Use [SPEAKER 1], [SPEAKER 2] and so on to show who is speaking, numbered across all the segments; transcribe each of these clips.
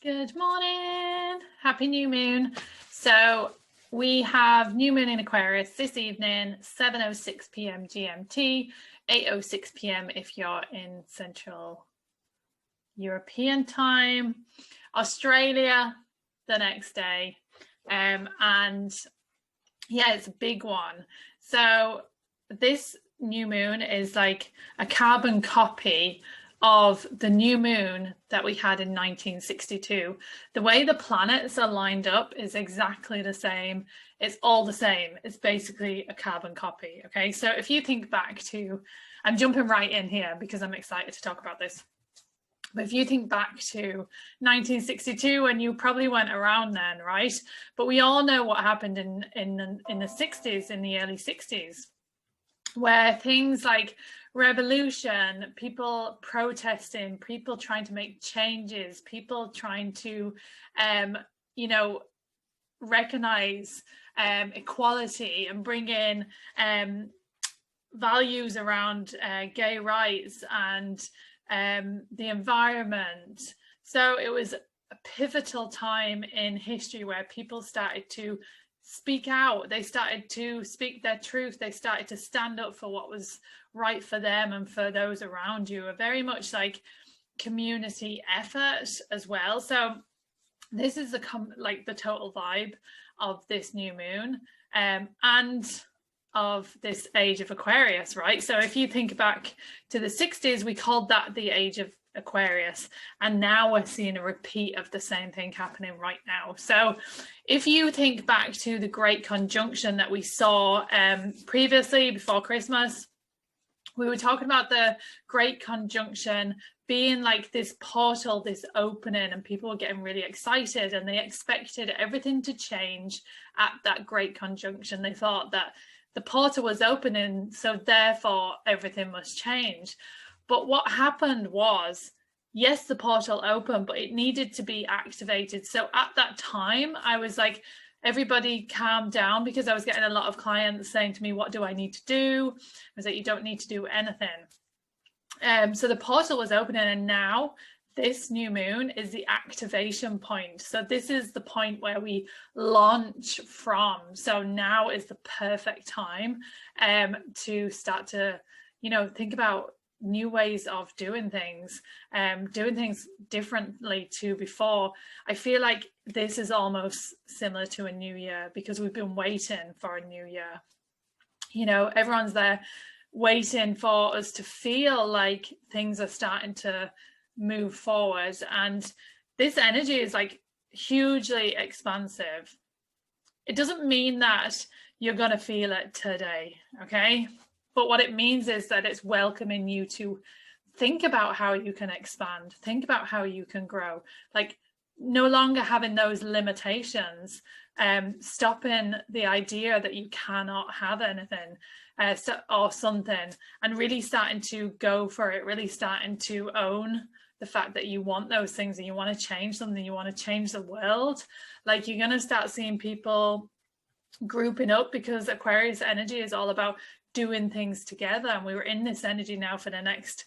[SPEAKER 1] Good morning. Happy new moon. So we have new moon in Aquarius this evening, 7:06 p.m. GMT, 8:06 p.m. if you're in Central European time, Australia the next day. And yeah, it's a big one. So this new moon is like a carbon copy of the new moon that we had in 1962. The way the planets are lined up is exactly the same. It's all the same. It's basically a carbon copy. Okay, so if you think back to, I'm jumping right in here because I'm excited to talk about this. But if you think back to 1962, and you probably weren't around then, right? But we all know what happened in the 60s, in the early 60s, where things like revolution, people protesting, people trying to make changes, people trying to, recognize equality and bring in values around gay rights and the environment. So it was a pivotal time in history where people started to speak out. They started to speak their truth. They started to stand up for what was right for them and for those around you. A very much like community effort as well. So this is the total vibe of this new moon and of this age of Aquarius, right? So if you think back to the 60s, we called that the age of Aquarius, and now we're seeing a repeat of the same thing happening right now. So if you think back to the great conjunction that we saw previously before Christmas, we were talking about the great conjunction being like this portal, this opening, and people were getting really excited and they expected everything to change at that great conjunction. They thought that the portal was opening, so therefore everything must change. But what happened was, yes, the portal opened, but it needed to be activated. So at that time, I was like, everybody calm down, because I was getting a lot of clients saying to me, what do I need to do? I was like, you don't need to do anything. So the portal was opening, and now this new moon is the activation point. So this is the point where we launch from. So now is the perfect time to start to, think about new ways of doing things differently to before. I feel like this is almost similar to a new year, because we've been waiting for a new year. Everyone's there waiting for us to feel like things are starting to move forward, and this energy is like hugely expansive. It doesn't mean that you're going to feel it today, okay? But what it means is that it's welcoming you to think about how you can expand, think about how you can grow, like no longer having those limitations, stopping the idea that you cannot have anything or something, and really starting to go for it, really starting to own the fact that you want those things and you want to change something, you want to change the world. Like, you're going to start seeing people grouping up, because Aquarius energy is all about doing things together, and we were in this energy now for the next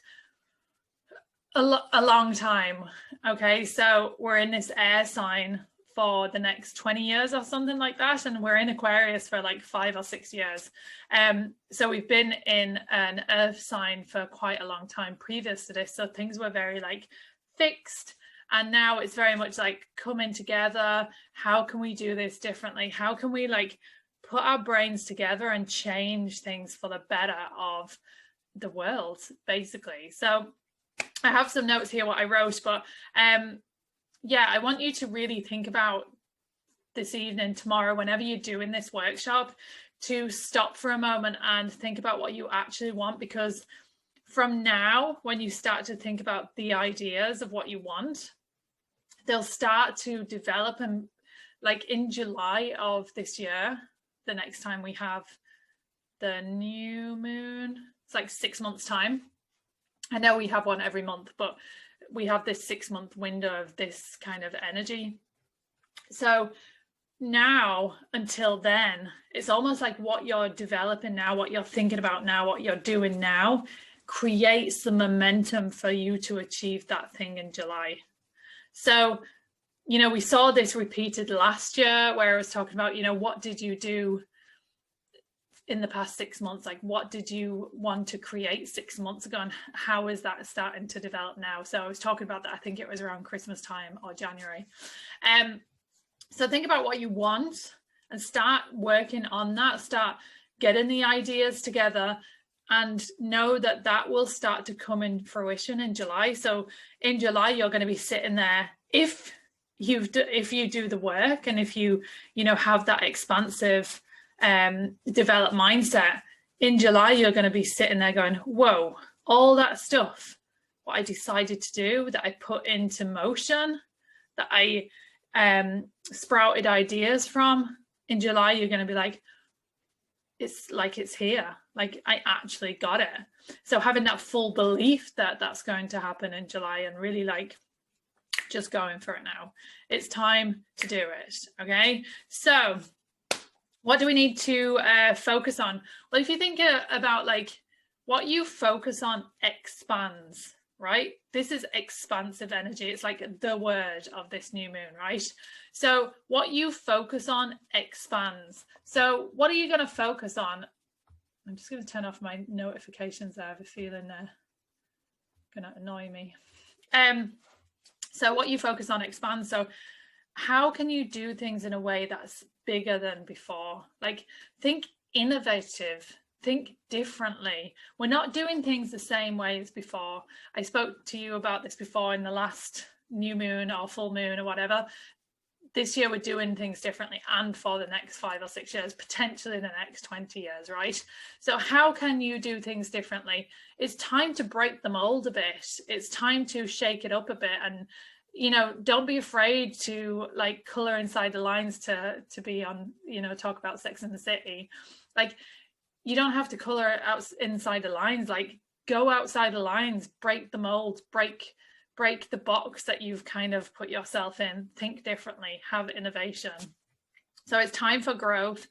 [SPEAKER 1] a long time. Okay, so we're in this air sign for the next 20 years or something like that, and we're in Aquarius for like 5 or 6 years. So we've been in an earth sign for quite a long time previous to this, so things were very like fixed, and now it's very much like coming together. How can we do this differently? How can we like put our brains together and change things for the better of the world, basically? So I have some notes here what I wrote, but yeah, I want you to really think about this evening, tomorrow, whenever you're doing this workshop, to stop for a moment and think about what you actually want, because from now, when you start to think about the ideas of what you want, they'll start to develop. And like in July of this year, the next time we have the new moon, it's like 6 months time. I know we have one every month, but we have this 6-month window of this kind of energy. So now until then, it's almost like what you're developing now, what you're thinking about now, what you're doing now creates the momentum for you to achieve that thing in July. So you know, we saw this repeated last year where I was talking about, you know, what did you do in the past 6 months? Like, what did you want to create 6 months ago, and how is that starting to develop now? So I was talking about that, I think it was around Christmas time or January. So think about what you want and start working on that, start getting the ideas together, and know that that will start to come in fruition in July. So in July, you're going to be sitting there, if you do the work, and if you know, have that expansive developed mindset, in July you're going to be sitting there going, whoa, all that stuff what I decided to do, that I put into motion, that I sprouted ideas from, in July you're going to be like, it's here, like I actually got it. So having that full belief that that's going to happen in July, and really like just going for it now. It's time to do it. Okay, so what do we need to focus on? Well, if you think about like what you focus on expands, right? This is expansive energy. It's like the word of this new moon, right? So what you focus on expands. So what are you going to focus on? I'm just going to turn off my notifications. I have a feeling they're going to annoy me. So what you focus on expands. So how can you do things in a way that's bigger than before? Like, think innovative, think differently. We're not doing things the same way as before. I spoke to you about this before in the last new moon or full moon or whatever. This year we're doing things differently, and for the next 5 or 6 years, potentially the next 20 years, right? So how can you do things differently? It's time to break the mold a bit. It's time to shake it up a bit, and you know, don't be afraid to like color inside the lines to be on, you know, talk about Sex and the City. Like, you don't have to color out inside the lines. Like, go outside the lines, break the mold, break the box that you've kind of put yourself in. Think differently, have innovation. So it's time for growth.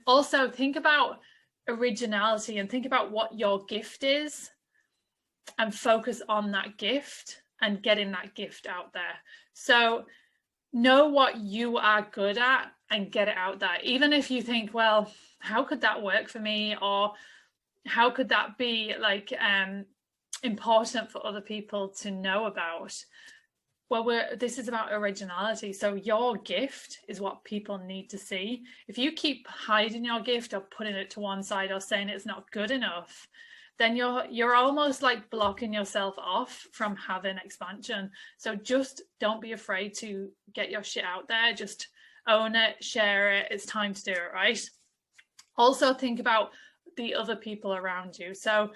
[SPEAKER 1] Also think about originality, and think about what your gift is, and focus on that gift and getting that gift out there. So know what you are good at and get it out there. Even if you think, well, how could that work for me? Or how could that be like important for other people to know about? Well, this is about originality. So your gift is what people need to see. If you keep hiding your gift or putting it to one side or saying it's not good enough, then you're almost like blocking yourself off from having expansion. So just don't be afraid to get your shit out there. Just own it, share it. It's time to do it, right? Also think about the other people around you. So,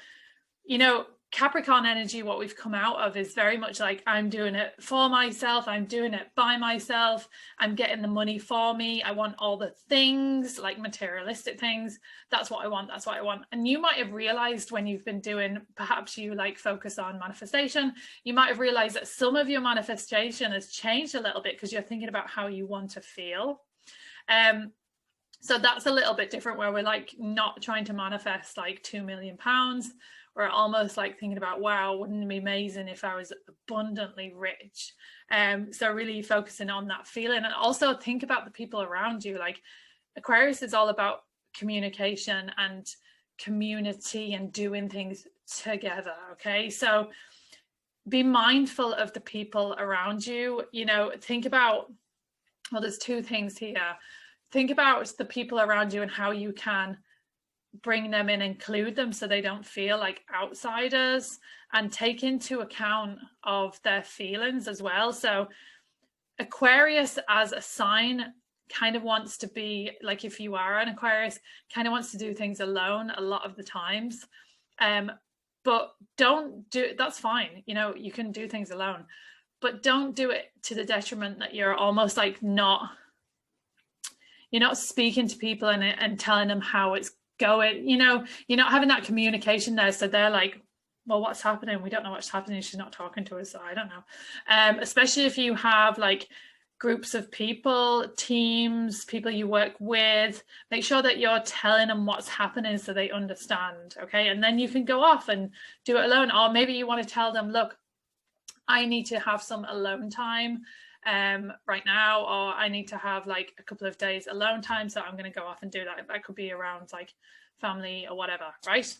[SPEAKER 1] you know, Capricorn energy, what we've come out of is very much like, I'm doing it for myself, I'm doing it by myself, I'm getting the money for me, I want all the things, like materialistic things, that's what I want, that's what I want. And you might have realized when you've been doing, perhaps you like focus on manifestation, you might have realized that some of your manifestation has changed a little bit because you're thinking about how you want to feel. So that's a little bit different, where we're like not trying to manifest like £2 million. We're almost like thinking about, wow, wouldn't it be amazing if I was abundantly rich? So really focusing on that feeling, and also think about the people around you. Like, Aquarius is all about communication and community and doing things together. Okay, so be mindful of the people around you. You know, think about, well, there's two things here. Think about the people around you and how you can bring them in, include them so they don't feel like outsiders, and take into account of their feelings as well. So Aquarius as a sign kind of wants to be like, if you are an Aquarius, kind of wants to do things alone a lot of the times, but don't do, that's fine, you know, you can do things alone, but don't do it to the detriment that you're almost like you're not speaking to people and telling them how it's going, you know, you're not having that communication there. So they're like, well, what's happening? We don't know what's happening. She's not talking to us. So I don't know. Especially if you have like groups of people, teams, people you work with, make sure that you're telling them what's happening so they understand. Okay. And then you can go off and do it alone. Or maybe you want to tell them, look, I need to have some alone time right now, or I need to have like a couple of days alone time, so I'm going to go off and do that. That could be around like family or whatever, right?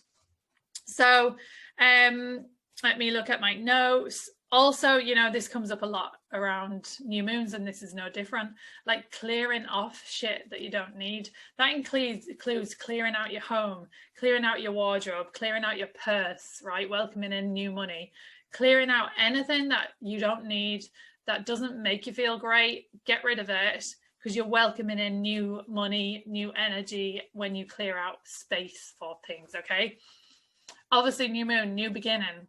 [SPEAKER 1] So let me look at my notes. Also, you know, this comes up a lot around new moons, and this is no different. Like clearing off shit that you don't need. That includes clearing out your home, clearing out your wardrobe, clearing out your purse, right? Welcoming in new money, clearing out anything that you don't need, that doesn't make you feel great. Get rid of it, because you're welcoming in new money, new energy when you clear out space for things, okay? Obviously, new moon, new beginning.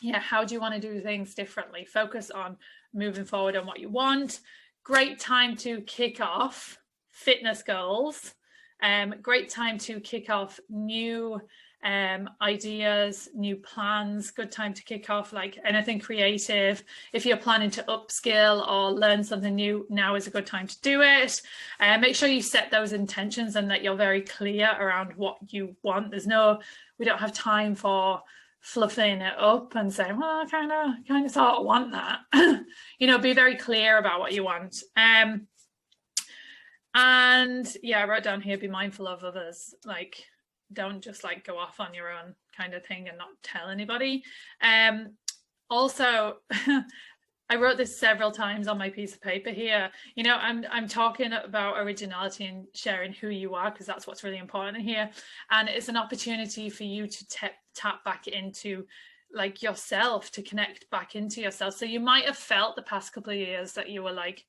[SPEAKER 1] Yeah, how do you want to do things differently? Focus on moving forward on what you want. Great time to kick off fitness goals. Great time to kick off new ideas, new plans. Good time to kick off like anything creative. If you're planning to upskill or learn something new, now is a good time to do it. Make sure you set those intentions and that you're very clear around what you want. We don't have time for fluffing it up and saying, well, I kind of sort of want that. You know, be very clear about what you want. And yeah, I wrote down here, be mindful of others. Like, don't just like go off on your own kind of thing and not tell anybody. Also, I wrote this several times on my piece of paper here. You know, I'm talking about originality and sharing who you are, because that's what's really important here. And it's an opportunity for you to tap back into like yourself, to connect back into yourself. So you might have felt the past couple of years that you were like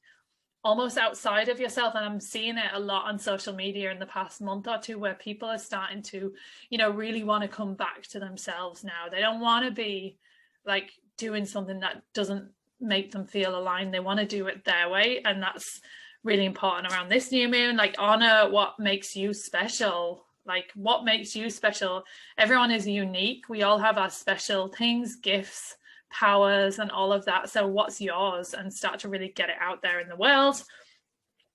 [SPEAKER 1] almost outside of yourself. And I'm seeing it a lot on social media in the past month or two, where people are starting to, you know, really want to come back to themselves now. They don't want to be like doing something that doesn't make them feel aligned. They want to do it their way, and that's really important around this new moon. Like, honor what makes you special. Like, what makes you special? Everyone is unique. We all have our special things, gifts, powers, and all of that. So what's yours? And start to really get it out there in the world.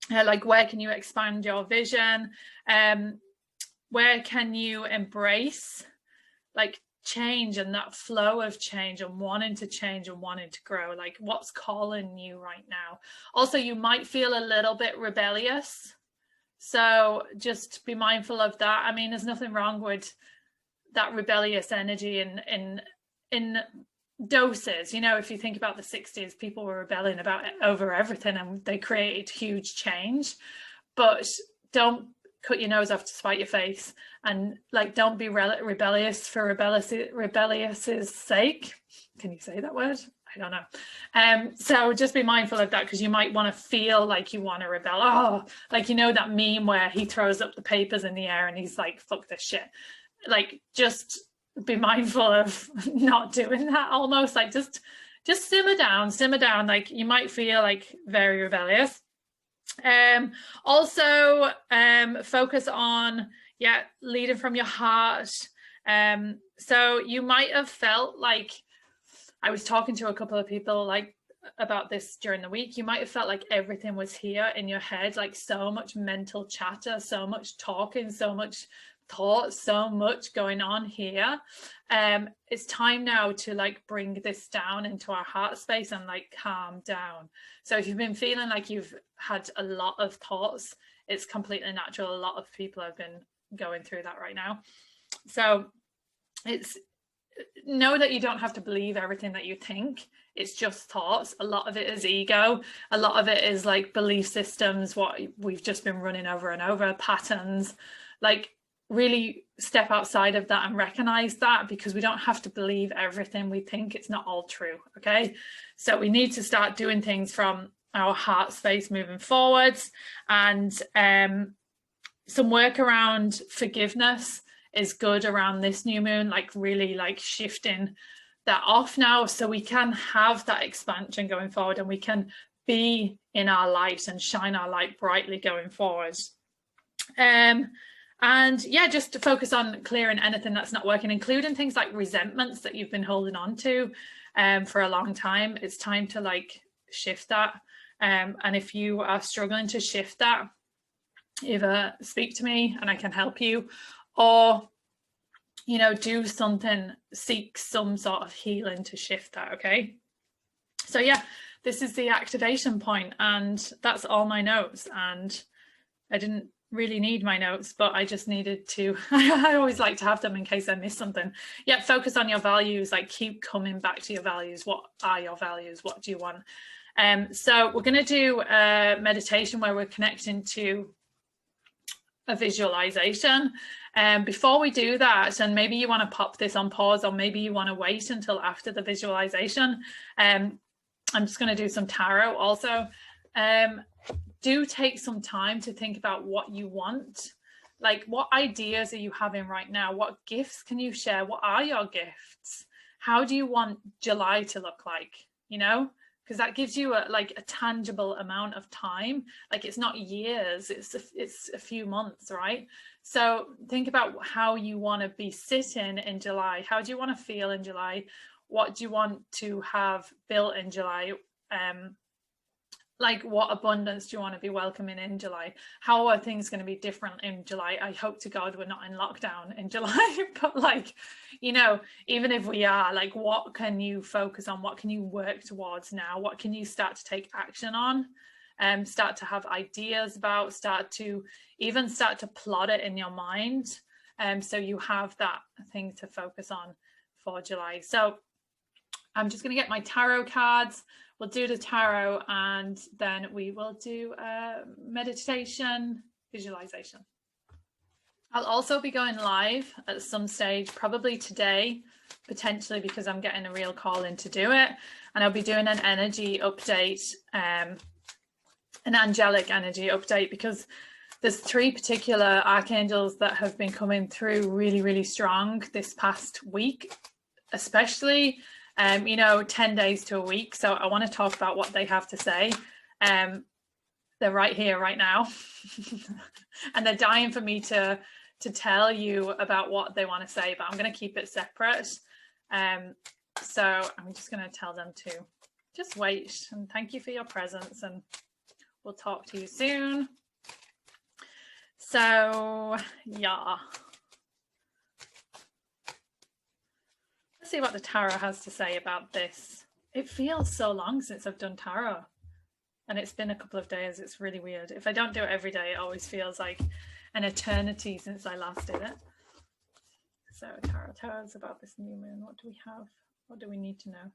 [SPEAKER 1] Like, where can you expand your vision? Where can you embrace like change and that flow of change and wanting to grow? Like, what's calling you right now? Also, you might feel a little bit rebellious, so just be mindful of that. I mean, there's nothing wrong with that rebellious energy in doses. You know, if you think about the 60s, people were rebelling over everything, and they created huge change. But don't cut your nose off to spite your face, and like, don't be rebellious for rebellious's sake. Can you say that word? I don't know. So just be mindful of that, because you might want to feel like you want to rebel. Oh, like, you know that meme where he throws up the papers in the air and he's like, fuck this shit. Like, just be mindful of not doing that. Almost like just simmer down. Like, you might feel like very rebellious. Also, focus on leading from your heart. So you might have felt like, I was talking to a couple of people like about this during the week, you might have felt like everything was here in your head, like so much mental chatter, so much talking, so much thought, so much going on here. It's time now to like bring this down into our heart space and like calm down. So if you've been feeling like you've had a lot of thoughts, it's completely natural. A lot of people have been going through that right now. So know that you don't have to believe everything that you think. It's just thoughts. A lot of it is ego. A lot of it is like belief systems, what we've just been running over and over, patterns. Like, really step outside of that and recognize that, because we don't have to believe everything we think. It's not all true. Okay, so we need to start doing things from our heart space moving forwards. And some work around forgiveness is good around this new moon, like really like shifting that off now, so we can have that expansion going forward, and we can be in our light and shine our light brightly going forward. And yeah, just to focus on clearing anything that's not working, including things like resentments that you've been holding on to for a long time. It's time to like shift that. And if you are struggling to shift that, either speak to me and I can help you, or, you know, do something, seek some sort of healing to shift that. Okay. So yeah, this is the activation point, and that's all my notes. And I didn't really need my notes, but I just needed to, I always like to have them in case I miss something. Yeah, focus on your values, like keep coming back to your values. What are your values? What do you want? So we're going to do a meditation where we're connecting to a visualization. Before we do that, and maybe you want to pop this on pause, or maybe you want to wait until after the visualization. I'm just going to do some tarot also. Do take some time to think about what you want. Like, what ideas are you having right now? What gifts can you share? What are your gifts? How do you want July to look like? You know, because that gives you a tangible amount of time. Like, it's not years, it's a few months, right? So think about how you want to be sitting in July. How do you want to feel in July? What do you want to have built in July? Like, what abundance do you want to be welcoming in July? How are things going to be different in July? I hope to God we're not in lockdown in July, but like, you know, even if we are, like, what can you focus on? What can you work towards now? What can you start to take action on? Start to have ideas about, start to plot it in your mind. So you have that thing to focus on for July. So I'm just going to get my tarot cards. We'll do the tarot, and then we will do meditation, visualization. I'll also be going live at some stage, probably today, potentially, because I'm getting a real call in to do it. And I'll be doing an energy update, an angelic energy update, because there's 3 particular archangels that have been coming through really, really strong this past week, especially. You know, 10 days to a week. So I want to talk about what they have to say. They're right here, right now. And they're dying for me to tell you about what they want to say, but I'm going to keep it separate. So I'm just going to tell them to just wait, and thank you for your presence, and we'll talk to you soon. So yeah. See what the tarot has to say about this. It feels so long since I've done tarot, and it's been a couple of days. It's really weird. If I don't do it every day, it always feels like an eternity since I last did it. So tarot is about this new moon. What do we have? What do we need to know?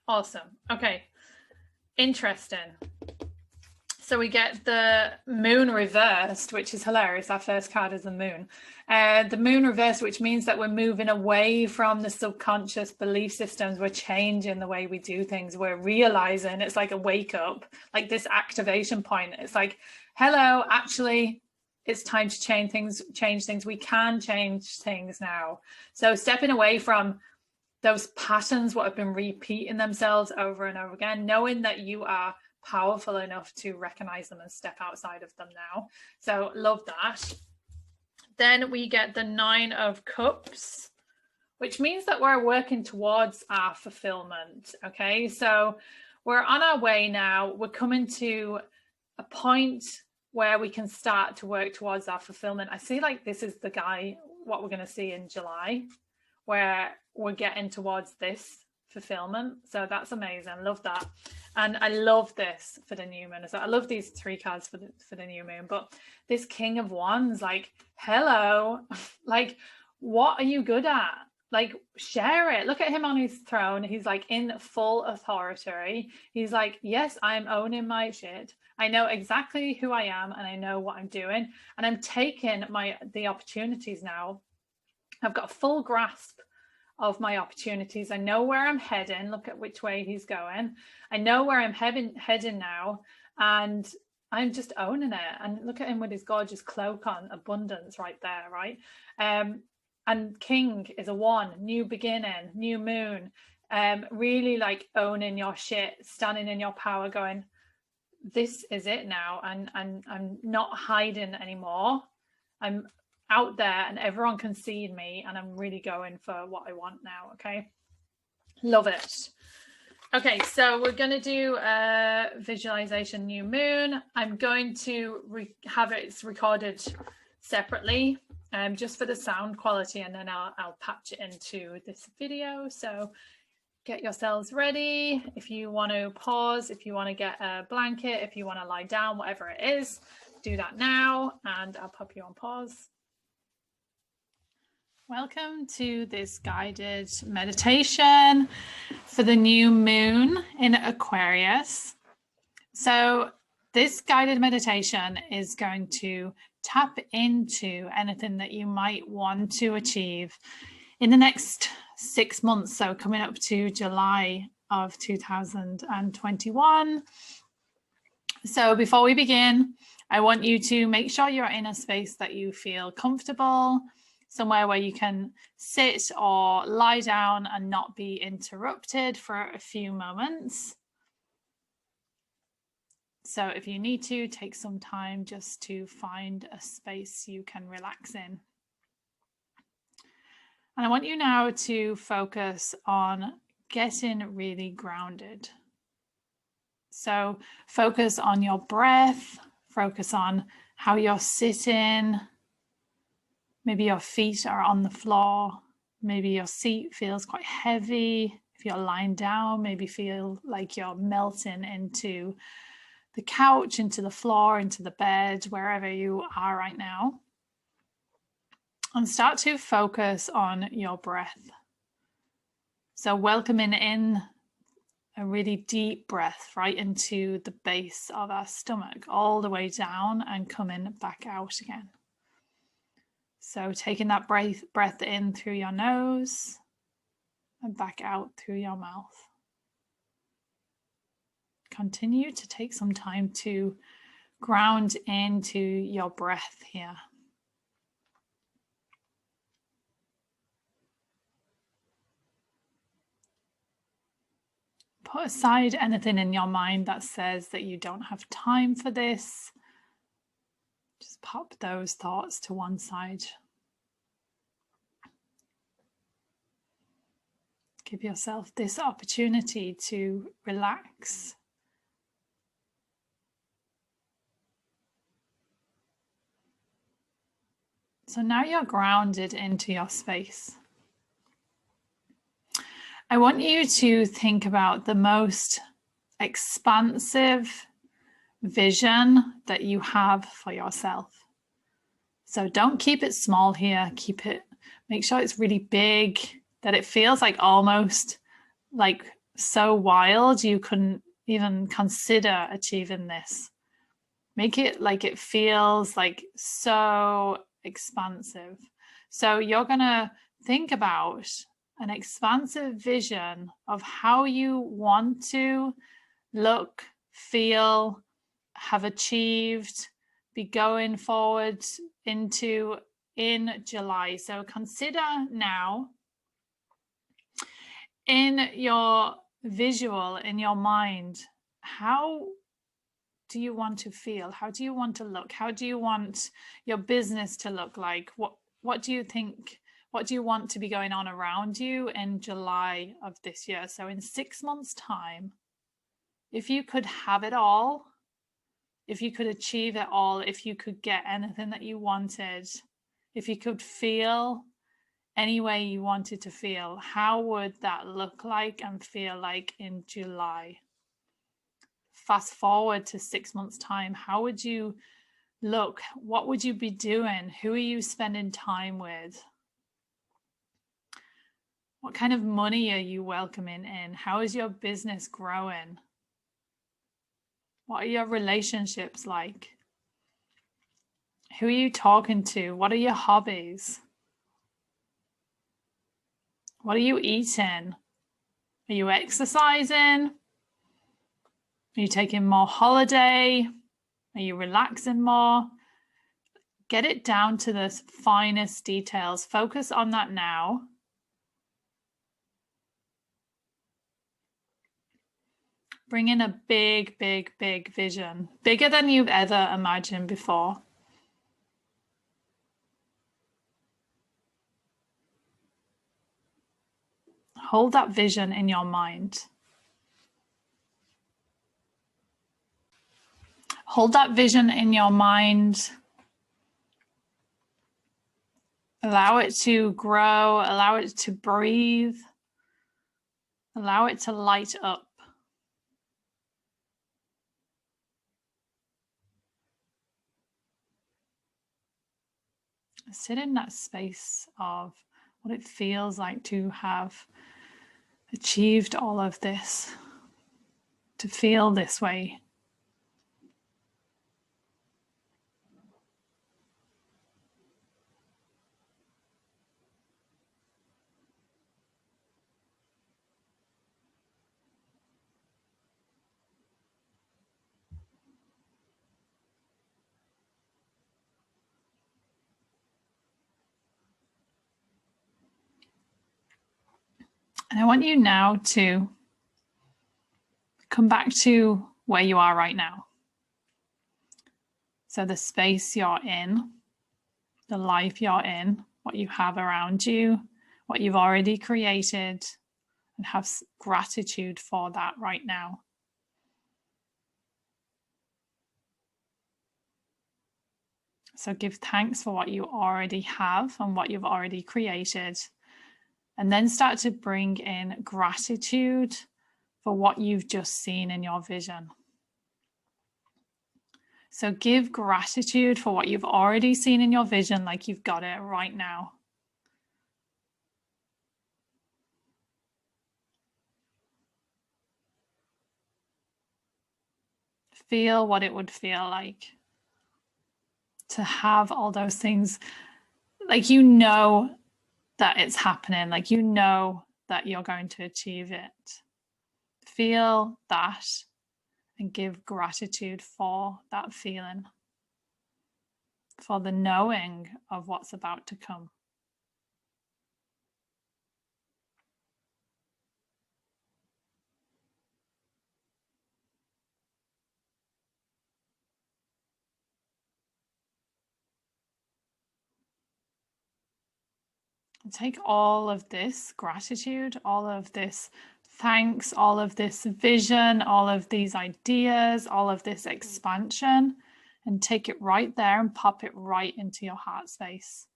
[SPEAKER 1] Awesome. Okay, interesting. So we get the moon reversed, which is hilarious. Our first card is the moon. The moon reversed, which means that we're moving away from the subconscious belief systems. We're changing the way we do things. We're realizing it's like a wake up, like this activation point. It's like, hello, actually, it's time to change things. We can change things now. So stepping away from those patterns, what have been repeating themselves over and over again, knowing that you are powerful enough to recognize them and step outside of them now. So love that. Then we get the 9 of Cups, which means that we're working towards our fulfillment. Okay, so we're on our way now. We're coming to a point where we can start to work towards our fulfillment. I see like this is the guy, what we're going to see in July, where we're getting towards this fulfillment. So that's amazing. Love that. And I love this for the new moon. So I love these 3 cards for the new moon, but this King of Wands, like, hello, like, what are you good at? Like, share it. Look at him on his throne. He's like in full authority. He's like, yes, I'm owning my shit. I know exactly who I am, and I know what I'm doing, and I'm taking the opportunities now. I've got a full grasp of my opportunities. I know where I'm heading. Look at which way he's going. I know where I'm heading now, and I'm just owning it. And look at him with his gorgeous cloak on, abundance right there, right? And King is a 1, new beginning, new moon, really like owning your shit, standing in your power, going, this is it now, and I'm not hiding anymore. I'm out there and everyone can see me, and I'm really going for what I want now. Okay, love it. Okay, so we're going to do a visualization new moon. I'm going to have it recorded separately, just for the sound quality, and then I'll patch it into this video. So get yourselves ready. If you want to pause, if you want to get a blanket, if you want to lie down, whatever it is, do that now, and I'll pop you on pause. Welcome to this guided meditation for the new moon in Aquarius. So this guided meditation is going to tap into anything that you might want to achieve in the next 6 months, so coming up to July of 2021. So before we begin, I want you to make sure you're in a space that you feel comfortable, somewhere where you can sit or lie down and not be interrupted for a few moments. So if you need to, take some time just to find a space you can relax in. And I want you now to focus on getting really grounded. So focus on your breath, focus on how you're sitting. Maybe your feet are on the floor. Maybe your seat feels quite heavy. If you're lying down, maybe feel like you're melting into the couch, into the floor, into the bed, wherever you are right now. And start to focus on your breath. So welcoming in a really deep breath right into the base of our stomach, all the way down and coming back out again. So taking that breath in through your nose and back out through your mouth. Continue to take some time to ground into your breath here. Put aside anything in your mind that says that you don't have time for this. Just pop those thoughts to one side. Give yourself this opportunity to relax. So now you're grounded into your space. I want you to think about the most expansive vision that you have for yourself. So don't keep it small here. Make sure it's really big, that it feels like almost like so wild you couldn't even consider achieving this. Make it like it feels like so expansive. So you're going to think about an expansive vision of how you want to look, feel, have achieved, be going forward into in July. So consider now in your visual, in your mind, how do you want to feel? How do you want to look? How do you want your business to look like? What do you think? What do you want to be going on around you in July of this year? So in 6 months' time, if you could have it all, if you could achieve it all, if you could get anything that you wanted, if you could feel any way you wanted to feel, how would that look like and feel like in July? Fast forward to 6 months' time, how would you look? What would you be doing? Who are you spending time with? What kind of money are you welcoming in? How is your business growing? What are your relationships like? Who are you talking to? What are your hobbies? What are you eating? Are you exercising? Are you taking more holiday? Are you relaxing more? Get it down to the finest details. Focus on that now. Bring in a big, big, big vision, bigger than you've ever imagined before. Hold that vision in your mind. Hold that vision in your mind Allow it to grow, allow it to breathe, allow it to light up. Sit in that space of what it feels like to have achieved all of this, to feel this way. And I want you now to come back to where you are right now. So the space you're in, the life you're in, what you have around you, what you've already created, and have gratitude for that right now. So give thanks for what you already have and what you've already created. And then start to bring in gratitude for what you've just seen in your vision. So give gratitude for what you've already seen in your vision, like you've got it right now. Feel what it would feel like to have all those things, like you know that it's happening, like you know that you're going to achieve it. Feel that and give gratitude for that feeling, for the knowing of what's about to come. And take all of this gratitude, all of this thanks, all of this vision, all of these ideas, all of this expansion, and take it right there and pop it right into your heart space.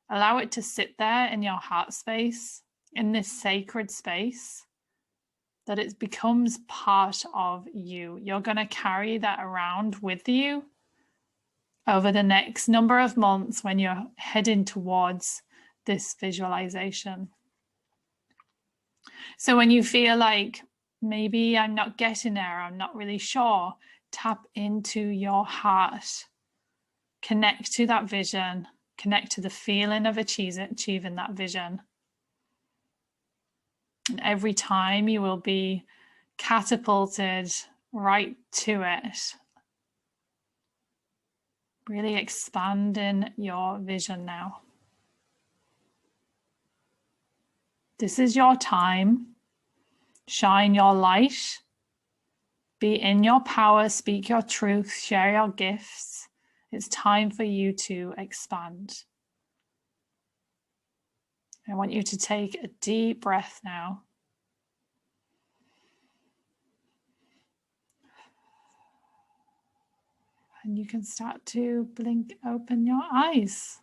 [SPEAKER 1] Allow it to sit there in your heart space, in this sacred space, that it becomes part of you. You're going to carry that around with you over the next number of months when you're heading towards this visualization. So when you feel like maybe I'm not getting there, I'm not really sure, tap into your heart, connect to that vision, connect to the feeling of achieving that vision. And every time you will be catapulted right to it. Really expanding your vision now. This is your time. Shine your light. Be in your power. Speak your truth. Share your gifts. It's time for you to expand. I want you to take a deep breath now. And you can start to blink open your eyes.